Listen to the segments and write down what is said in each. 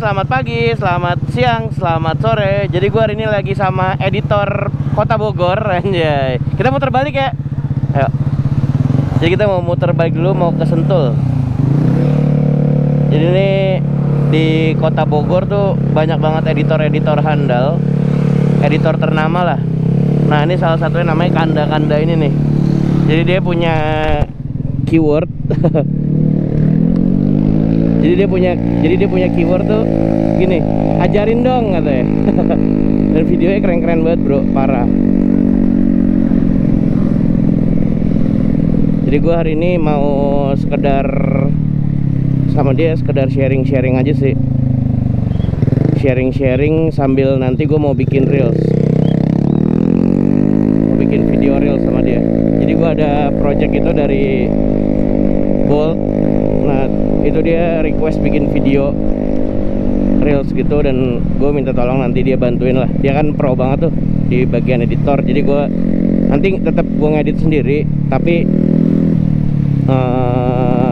selamat pagi, selamat siang, selamat sore. Jadi gue hari ini lagi sama editor Kota Bogor, anjay. Kita muter balik ya. Ayo. Jadi kita mau muter balik dulu, mau ke Sentul. Jadi ini di Kota Bogor tuh banyak banget editor-editor handal, editor ternama lah. Nah ini salah satunya namanya Kanda-Kanda ini nih. Jadi dia punya keyword. Jadi dia punya keyword tuh gini, ajarin dong katanya. Dan videonya keren-keren banget bro, parah. Jadi gue hari ini mau sekedar sama dia, sekedar sharing-sharing aja sih. Sharing-sharing sambil nanti gue mau bikin reels, mau bikin video reels sama dia. Jadi gue ada project itu dari Bolt. Nah itu dia request bikin video reels gitu, dan gue minta tolong nanti dia bantuin lah. Dia kan pro banget tuh di bagian editor. Jadi gue nanti tetap gue ngedit sendiri, tapi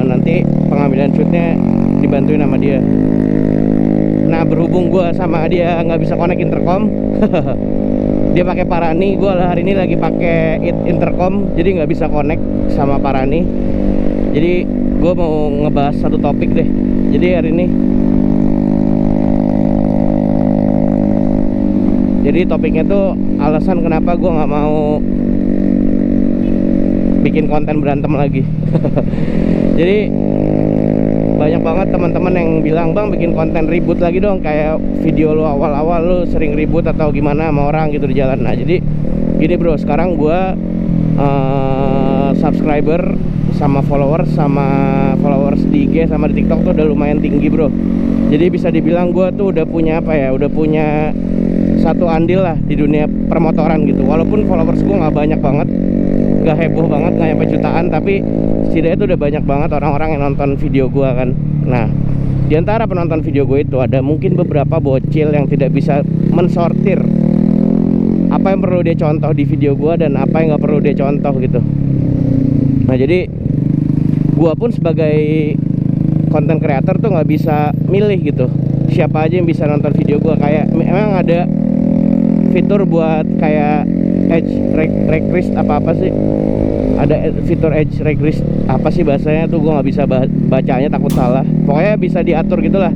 nanti pengambilan shootnya dibantuin sama dia. Nah berhubung gue sama dia nggak bisa connect intercom, dia pakai Parani, gue hari ini lagi pakai intercom, jadi nggak bisa connect sama Parani. Jadi gue mau ngebahas satu topik deh. Jadi hari ini, jadi topiknya tuh alasan kenapa gue nggak mau bikin konten berantem lagi. Jadi banyak banget teman-teman yang bilang, bang bikin konten ribut lagi dong, kayak video lu awal-awal lu sering ribut atau gimana sama orang gitu di jalan. Nah jadi gini bro, sekarang gue subscriber sama followers di IG sama di TikTok tuh udah lumayan tinggi bro. Jadi bisa dibilang gue tuh udah punya apa ya, udah punya satu andil lah di dunia permotoran gitu. Walaupun followers gue nggak banyak banget, nggak heboh banget, nggak sampai jutaan, tapi setidaknya itu udah banyak banget orang-orang yang nonton video gue kan. Nah diantara penonton video gue itu ada mungkin beberapa bocil yang tidak bisa mensortir apa yang perlu dia contoh di video gue dan apa yang nggak perlu dia contoh gitu. Nah jadi gua pun sebagai konten creator tuh nggak bisa milih gitu siapa aja yang bisa nonton video gua. Kayak memang ada fitur buat kayak edge request apa sih, ada fitur edge request apa sih bahasanya tuh, gua nggak bisa bacanya, takut salah. Pokoknya bisa diatur gitulah,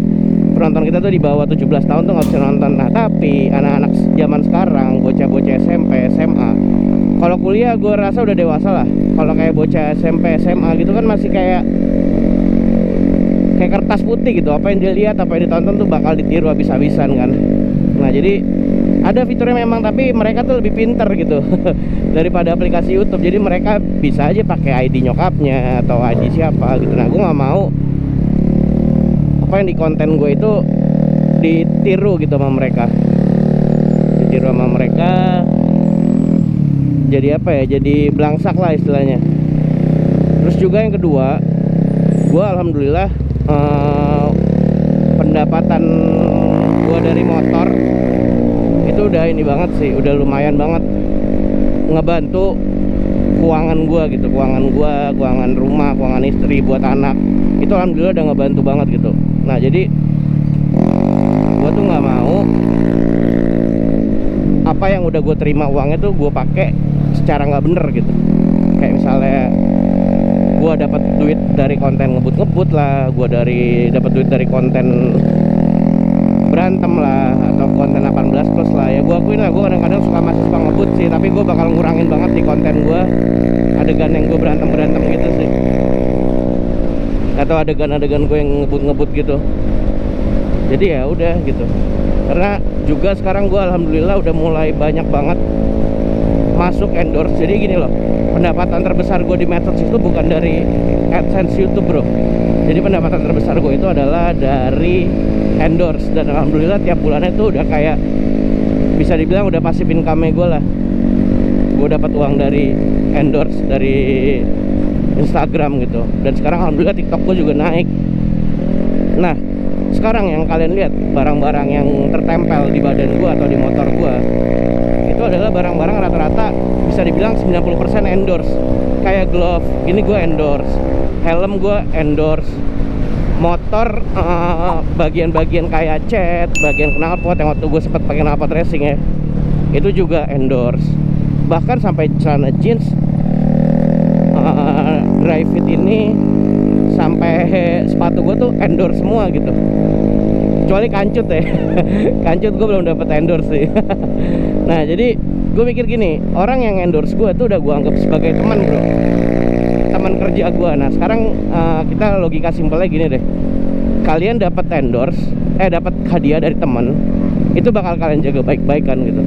penonton kita tuh di bawah 17 tahun tuh nggak bisa nonton. Nah tapi anak-anak zaman sekarang, bocah-bocah SMP, SMA, kalau kuliah gue rasa udah dewasa lah. Kalau kayak bocah SMP, SMA gitu kan masih kayak kertas putih gitu. Apa yang dia lihat, apa yang ditonton tuh bakal ditiru habis-habisan kan. Nah jadi ada fiturnya memang, tapi mereka tuh lebih pinter gitu daripada aplikasi YouTube. Jadi mereka bisa aja pakai ID nyokapnya atau ID siapa gitu. Nah gue nggak mau apa yang di konten gue itu ditiru gitu sama mereka, ditiru sama mereka. Jadi apa ya, jadi belangsak lah istilahnya. Terus juga yang kedua, gue alhamdulillah pendapatan gue dari motor itu udah ini banget sih, udah lumayan banget ngebantu keuangan gue gitu, keuangan rumah, keuangan istri, buat anak. Itu alhamdulillah udah ngebantu banget gitu. Nah jadi gue tuh nggak mau apa yang udah gue terima uangnya tuh gue pakai secara nggak bener gitu. Kayak misalnya gue dapat duit dari konten ngebut lah, gue dapat duit dari konten berantem lah, atau konten 18 plus lah. Ya gue akuin lah, gue kadang-kadang masih suka ngebut sih, tapi gue bakal ngurangin banget di konten gue adegan yang gue berantem gitu sih, atau adegan-adegan gue yang ngebut gitu. Jadi ya udah gitu. Karena juga sekarang gue alhamdulillah udah mulai banyak banget masuk endorse. Jadi gini loh, pendapatan terbesar gue di medsos itu bukan dari AdSense YouTube bro. Jadi pendapatan terbesar gue itu adalah dari endorse. Dan alhamdulillah tiap bulannya tuh udah kayak bisa dibilang udah pasif income gue lah. Gue dapat uang dari endorse dari Instagram gitu. Dan sekarang alhamdulillah TikTok gue juga naik. Nah sekarang yang kalian lihat, barang-barang yang tertempel di badan gue atau di motor gue, itu adalah barang-barang rata-rata bisa dibilang 90% endorse. Kayak glove, ini gue endorse, helm gue endorse, motor, bagian-bagian kayak cat, bagian knalpot yang waktu gue sempat pakai knalpot racing ya, itu juga endorse. Bahkan sampai celana jeans, dry fit ini, sampai sepatu gue tuh endorse semua gitu. Kecuali kancut ya. Kancut gue belum dapet endorse sih. Nah jadi gue mikir gini, orang yang endorse gue tuh udah gue anggap sebagai teman bro, teman kerja gue. Nah sekarang kita logika simpelnya gini deh, kalian dapat endorse, dapat hadiah dari teman, itu bakal kalian jaga baik-baik kan gitu.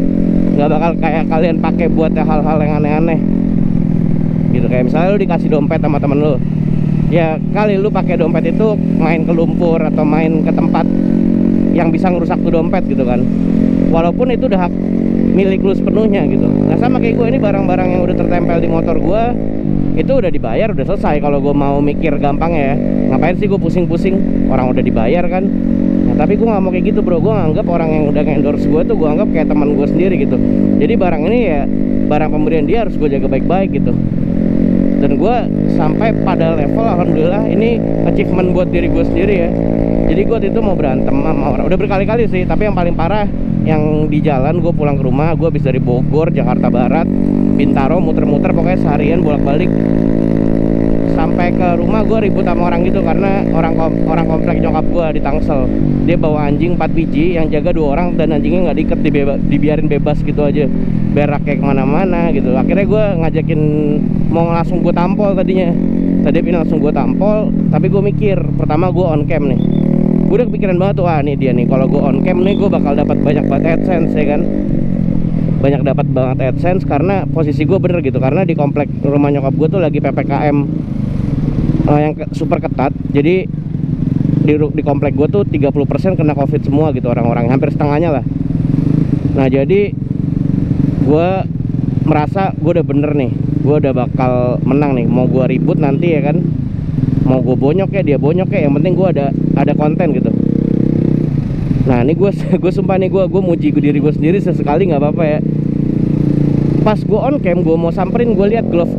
Nggak bakal kayak kalian pakai buat hal-hal yang aneh-aneh gitu. Kayak misalnya lu dikasih dompet sama temen lu, ya kali lu pakai dompet itu main ke lumpur atau main ke tempat yang bisa ngerusak tuh dompet gitu kan, walaupun itu udah hak milik lu sepenuhnya gitu. Nah sama kayak gue, ini barang-barang yang udah tertempel di motor gue itu udah dibayar, udah selesai. Kalau gue mau mikir gampang ya, ngapain sih gue pusing-pusing, orang udah dibayar kan. Nah tapi gue nggak mau kayak gitu bro, gue nganggap orang yang udah endorse gue tuh gue anggap kayak teman gue sendiri gitu. Jadi barang ini ya barang pemberian dia, harus gue jaga baik-baik gitu. Dan gue sampai pada level alhamdulillah ini achievement buat diri gue sendiri ya. Jadi gue waktu itu mau berantem sama orang, udah berkali-kali sih, tapi yang paling parah yang di jalan. Gue pulang ke rumah, gue habis dari Bogor, Jakarta Barat, Bintaro, muter-muter pokoknya seharian bolak-balik. Sampai ke rumah gue ribut sama orang gitu, karena orang komplek nyokap gue di Tangsel. Dia bawa anjing 4 biji, yang jaga 2 orang, dan anjingnya nggak diikat, dibiarin bebas gitu aja, berak kayak kemana-mana gitu. Akhirnya gue ngajakin mau langsung gue tampol tadinya. Tadi pengen langsung gue tampol, tapi gue mikir, pertama gue on cam nih. Gue udah kepikiran banget tuh, nih dia nih, kalau gue on cam nih gue bakal dapat banyak banget AdSense ya kan. Banyak dapat banget AdSense karena posisi gue bener gitu, karena di komplek rumah nyokap gue tuh lagi PPKM yang super ketat. Jadi di komplek gue tuh 30% kena COVID semua gitu, orang-orang hampir setengahnya lah. Nah jadi gue merasa gue udah bener nih, gue udah bakal menang nih. Mau gue ribut nanti ya kan, mau gue bonyok ya dia bonyok ya, yang penting gue ada konten gitu. Nah ini gue sumpah nih, gue muji diri gue sendiri sesekali nggak apa-apa ya. Pas gue on cam, gue mau samperin, gue lihat glove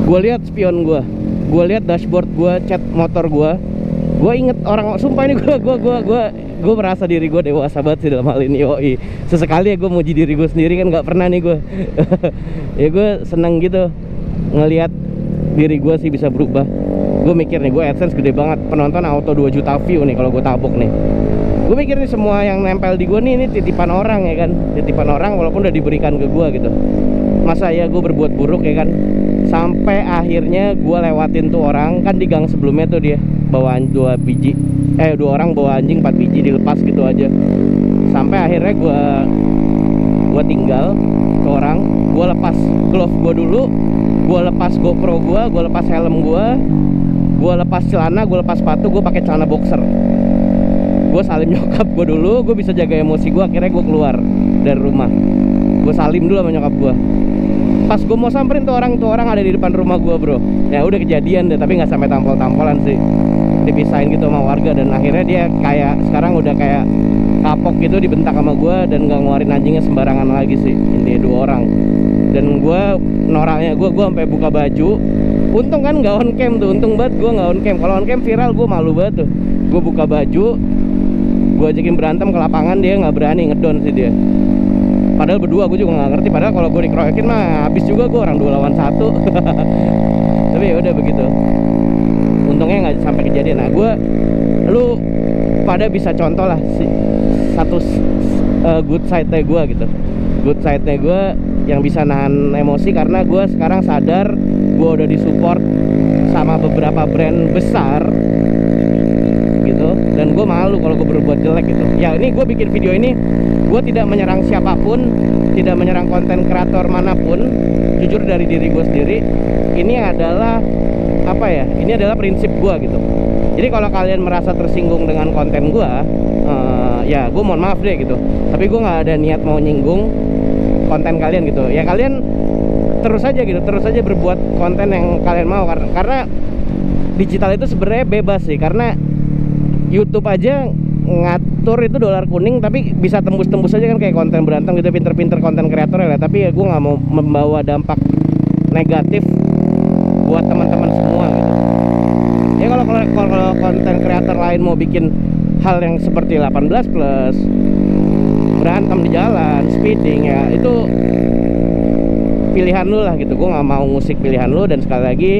gue lihat spion gue lihat dashboard gue, cat motor gue inget orang. Sumpah ini gue merasa diri gue dewasa banget sih dalam hal ini. Yoi, sesekali ya gue muji diri gue sendiri kan, nggak pernah nih gue. Ya gue seneng gitu ngelihat diri gue sih bisa berubah. Gue mikir nih, gue AdSense gede banget, penonton auto 2 juta view nih kalau gue tabok nih. Gue mikir nih semua yang nempel di gue nih, ini titipan orang ya kan, titipan orang walaupun udah diberikan ke gue gitu. Masa ya gue berbuat buruk ya kan. Sampai akhirnya gue lewatin tuh orang, kan di gang sebelumnya tuh dia bawa 2 biji, 2 orang bawa anjing 4 biji dilepas gitu aja. Sampai akhirnya gue tinggal ke orang, gue lepas glove gue dulu, gue lepas GoPro gue lepas helm gue lepas celana, gue lepas sepatu, gue pakai celana boxer. Gue salim nyokap gue dulu, gue bisa jaga emosi gue. Akhirnya gue keluar dari rumah, gue salim dulu sama nyokap gue. Pas gue mau samperin tuh orang ada di depan rumah gue bro. Ya udah kejadian deh, tapi nggak sampai tampol-tampolan sih, dipisahin gitu sama warga. Dan akhirnya dia kayak sekarang udah kayak kapok gitu, dibentak sama gue dan nggak ngeluarin anjingnya sembarangan lagi sih. Ini 2 orang. Dan gue noraknya gue sampai buka baju. Untung kan nggak on cam tuh, untung banget gue nggak on cam. Kalau on cam viral, gue malu banget tuh. Gue buka baju, gue ajakin berantem ke lapangan, dia nggak berani, ngedon sih dia. Padahal berdua gue juga nggak ngerti, padahal kalau gue dikeroyokin mah habis juga gue, orang 2 lawan 1. Tapi ya udah begitu, untungnya nggak sampai kejadian. Nah lu pada bisa contoh lah satu good side-nya gue gitu. Good side-nya gue yang bisa nahan emosi, karena gue sekarang sadar gue udah disupport sama beberapa brand besar gitu, dan gue malu kalau gue berbuat jelek gitu. Ya ini gue bikin video ini, gue tidak menyerang siapapun, tidak menyerang konten kreator manapun. Jujur dari diri gue sendiri, ini adalah apa ya, ini adalah prinsip gue gitu. Jadi kalau kalian merasa tersinggung dengan konten gue, ya gue mohon maaf deh gitu. Tapi gue nggak ada niat mau nyinggung konten kalian gitu. Ya kalian terus aja gitu, terus aja berbuat konten yang kalian mau, karena digital itu sebenarnya bebas sih. Karena YouTube aja ngatur itu dolar kuning, tapi bisa tembus-tembus aja kan, kayak konten berantem gitu, pinter-pinter konten kreator ya. Tapi ya gue nggak mau membawa dampak negatif buat teman-teman semua gitu. Ya Ya kalau konten kreator lain mau bikin hal yang seperti 18 plus, berantem di jalan, speeding, ya itu pilihan lu lah gitu. Gue nggak mau ngusik pilihan lu, dan sekali lagi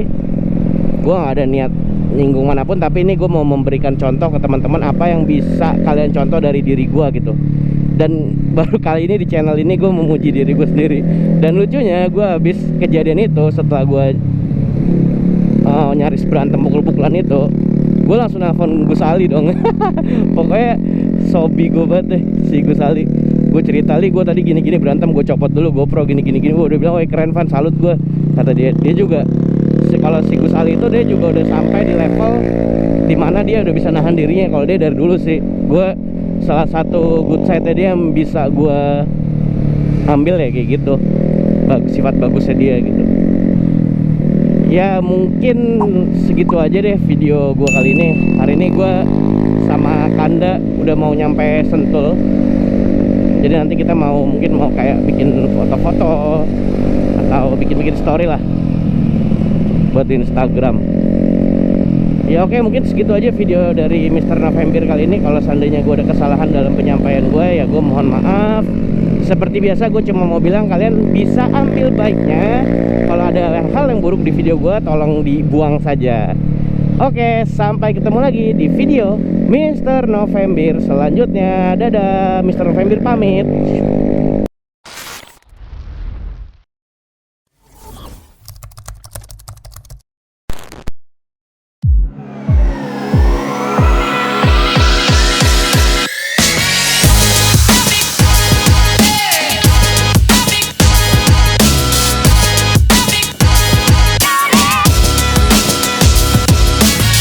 gue nggak ada niat nyinggung manapun, tapi ini gue mau memberikan contoh ke teman-teman apa yang bisa kalian contoh dari diri gue gitu. Dan baru kali ini di channel ini gue memuji diri gue sendiri. Dan lucunya gue habis kejadian itu, setelah gue nyaris berantem pukul-pukulan itu, gue langsung nelfon Gus Ali dong. Pokoknya sobi gue banget deh si Gus Ali. Gue cerita, gue tadi gini-gini berantem, gue copot dulu GoPro gini-gini. Gue udah bilang, woi keren Van, salut gue, kata dia. Dia juga kalau si Gus Ali itu, dia juga udah sampai di level dimana dia udah bisa nahan dirinya. Kalau dia dari dulu sih, gue salah satu good side-nya dia yang bisa gue ambil ya kayak gitu, sifat bagusnya dia gitu. Ya mungkin segitu aja deh video gue kali ini. Hari ini gue sama Kanda udah mau nyampe Sentul. Jadi nanti kita mungkin mau kayak bikin foto-foto atau bikin story lah buat di Instagram. Ya oke, mungkin segitu aja video dari Mr. November kali ini. Kalau seandainya gue ada kesalahan dalam penyampaian gue, ya gue mohon maaf. Seperti biasa, gue cuma mau bilang kalian bisa ambil baiknya. Kalau ada hal yang buruk di video gue, tolong dibuang saja. Oke, sampai ketemu lagi di video Mr. November selanjutnya. Dadah, Mr. November pamit.